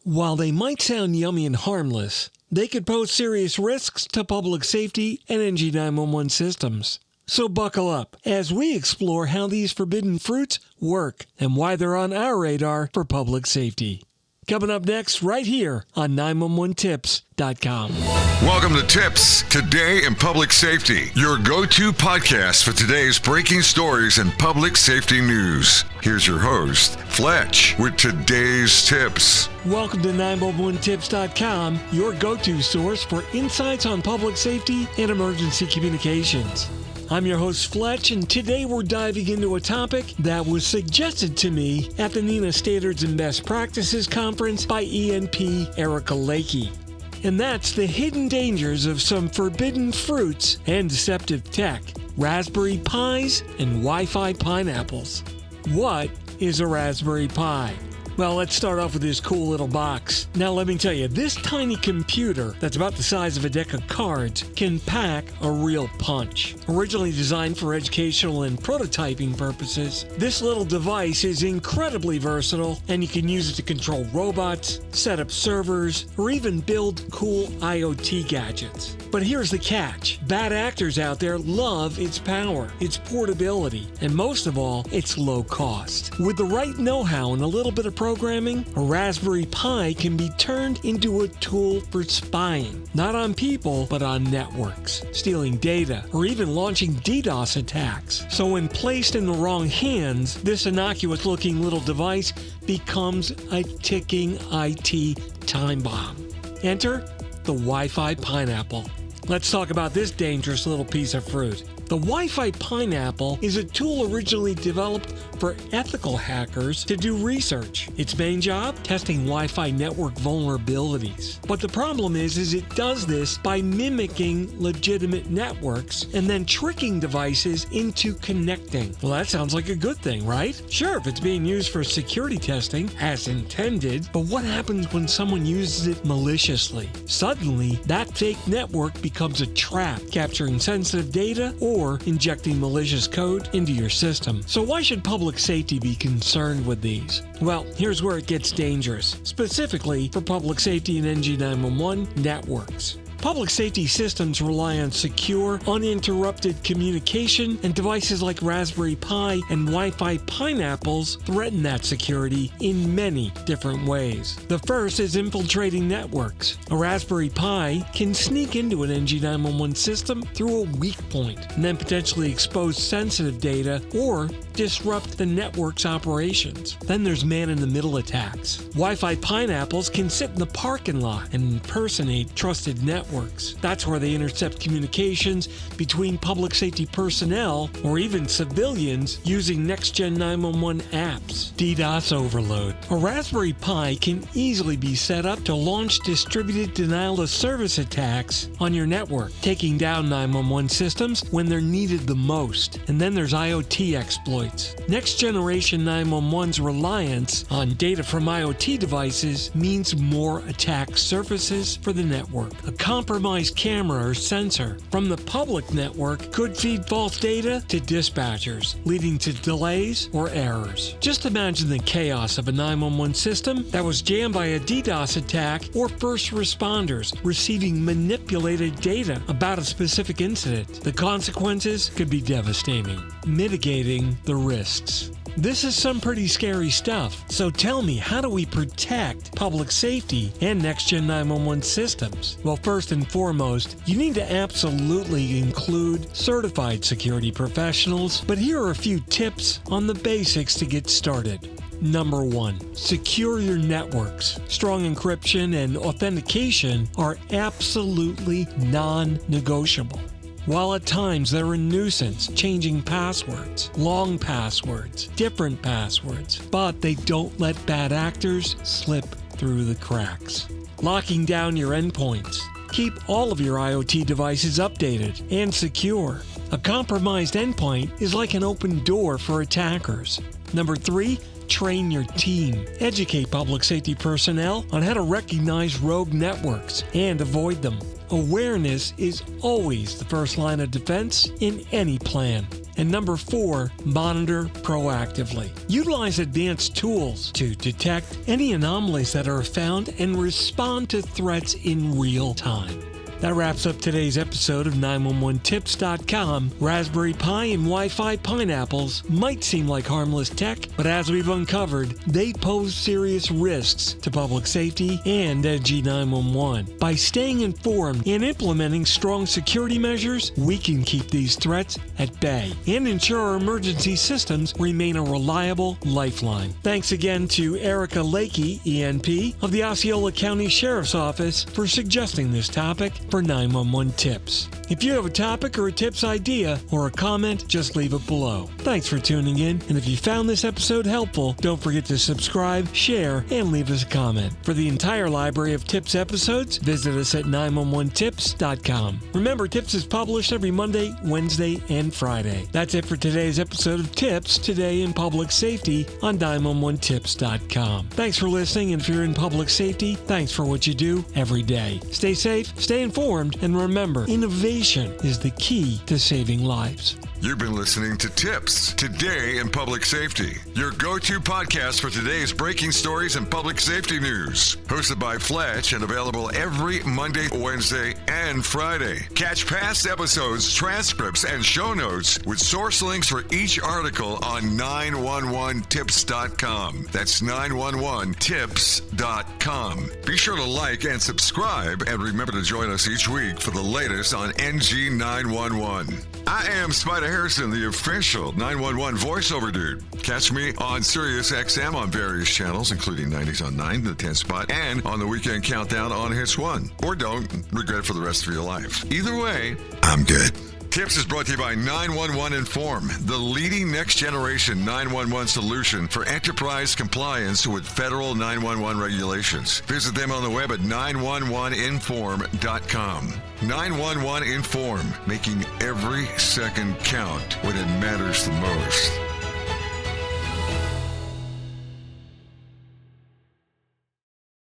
While they might sound yummy and harmless, they could pose serious risks to public safety and NG911 systems. So buckle up as we explore how these forbidden fruits work and why they're on our radar for public safety. Coming up next, right here on 911tips.com. Welcome to TiPS, Today in Public Safety, your go-to podcast for today's breaking stories and public safety news. Here's your host, Fletch, with today's tips. Welcome to 911tips.com, your go-to source for insights on public safety and emergency communications. I'm your host, Fletch, and today we're diving into a topic that was suggested to me at the NENA Standards and Best Practices Conference by ENP Erica Lakey. And that's the hidden dangers of some forbidden fruits and deceptive tech, Raspberry Pis and Wi-Fi Pineapples. What is a Raspberry Pi? Well, let's start off with this cool little box. Now let me tell you, this tiny computer that's about the size of a deck of cards can pack a real punch. Originally designed for educational and prototyping purposes, this little device is incredibly versatile, and you can use it to control robots, set up servers, or even build cool IoT gadgets. But here's the catch. Bad actors out there love its power, its portability, and most of all, its low cost. With the right know-how and a little bit of programming, a Raspberry Pi can be turned into a tool for spying, not on people, but on networks, stealing data, or even launching DDoS attacks. So when placed in the wrong hands, this innocuous-looking little device becomes a ticking IT time bomb. Enter the Wi-Fi Pineapple. Let's talk about this dangerous little piece of fruit. The Wi-Fi Pineapple is a tool originally developed for ethical hackers to do research. Its main job? Testing Wi-Fi network vulnerabilities. But the problem is it does this by mimicking legitimate networks and then tricking devices into connecting. Well, that sounds like a good thing, right? Sure, if it's being used for security testing, as intended, but what happens when someone uses it maliciously? Suddenly, that fake network becomes a trap, capturing sensitive data or injecting malicious code into your system. So why should public safety be concerned with these? Well, here's where it gets dangerous, specifically for public safety and NG911 networks. Public safety systems rely on secure, uninterrupted communication, and devices like Raspberry Pi and Wi-Fi Pineapples threaten that security in many different ways. The first is infiltrating networks. A Raspberry Pi can sneak into an NG911 system through a weak point and then potentially expose sensitive data or disrupt the network's operations. Then there's man-in-the-middle attacks. Wi-Fi Pineapples can sit in the parking lot and impersonate trusted networks. That's where they intercept communications between public safety personnel or even civilians using next-gen 911 apps. DDoS overload. A Raspberry Pi can easily be set up to launch distributed denial-of-service attacks on your network, taking down 911 systems when they're needed the most. And then there's IoT exploits. Next-generation 911's reliance on data from IoT devices means more attack surfaces for the network. A compromised camera or sensor from the public network could feed false data to dispatchers, leading to delays or errors. Just imagine the chaos of a 911 system that was jammed by a DDoS attack or first responders receiving manipulated data about a specific incident. The consequences could be devastating. Mitigating the risks. This is some pretty scary stuff. So tell me, how do we protect public safety and next-gen 911 systems? Well, first and foremost, you need to absolutely include certified security professionals, but here are a few tips on the basics to get started. Number 1, secure your networks. Strong encryption and authentication are absolutely non-negotiable. While at times they're a nuisance, changing passwords, long passwords, different passwords, but they don't let bad actors slip through the cracks. Locking down your endpoints. Keep all of your IoT devices updated and secure. A compromised endpoint is like an open door for attackers. Number 3, train your team. Educate public safety personnel on how to recognize rogue networks and avoid them. Awareness is always the first line of defense in any plan. And number 4, monitor proactively. Utilize advanced tools to detect any anomalies that are found and respond to threats in real time. That wraps up today's episode of 911tips.com. Raspberry Pi and Wi-Fi Pineapples might seem like harmless tech, but as we've uncovered, they pose serious risks to public safety and NG911. By staying informed and implementing strong security measures, we can keep these threats at bay and ensure our emergency systems remain a reliable lifeline. Thanks again to Erica Lakey, ENP, of the Osceola County Sheriff's Office for suggesting this topic for 911 Tips. If you have a topic or a tips idea or a comment, just leave it below. Thanks for tuning in, and if you found this episode helpful, don't forget to subscribe, share, and leave us a comment. For the entire library of Tips episodes, visit us at 911tips.com. Remember, Tips is published every Monday, Wednesday, and Friday. That's it for today's episode of Tips Today in Public Safety on 911tips.com. Thanks for listening, and if you're in public safety, thanks for what you do every day. Stay safe, stay informed, and remember, innovation is the key to saving lives. You've been listening to Tips Today in Public Safety, your go-to podcast for today's breaking stories and public safety news. Hosted by Fletch and available every Monday, Wednesday, and Friday. Catch past episodes, transcripts, and show notes with source links for each article on 911tips.com. That's 911tips.com. Be sure to like and subscribe, and remember to join us each week for the latest on NG911. I am Spider Harrison, the official 911 voiceover dude. Catch me on Sirius XM on various channels, including 90s on 9, the 10 spot, and on the Weekend Countdown on Hits 1. Or don't, regret it for the rest of your life. Either way, I'm good. Tips is brought to you by 911 Inform, the leading next-generation 911 solution for enterprise compliance with federal 911 regulations. Visit them on the web at 911inform.com. 911 Inform, making every second count when it matters the most.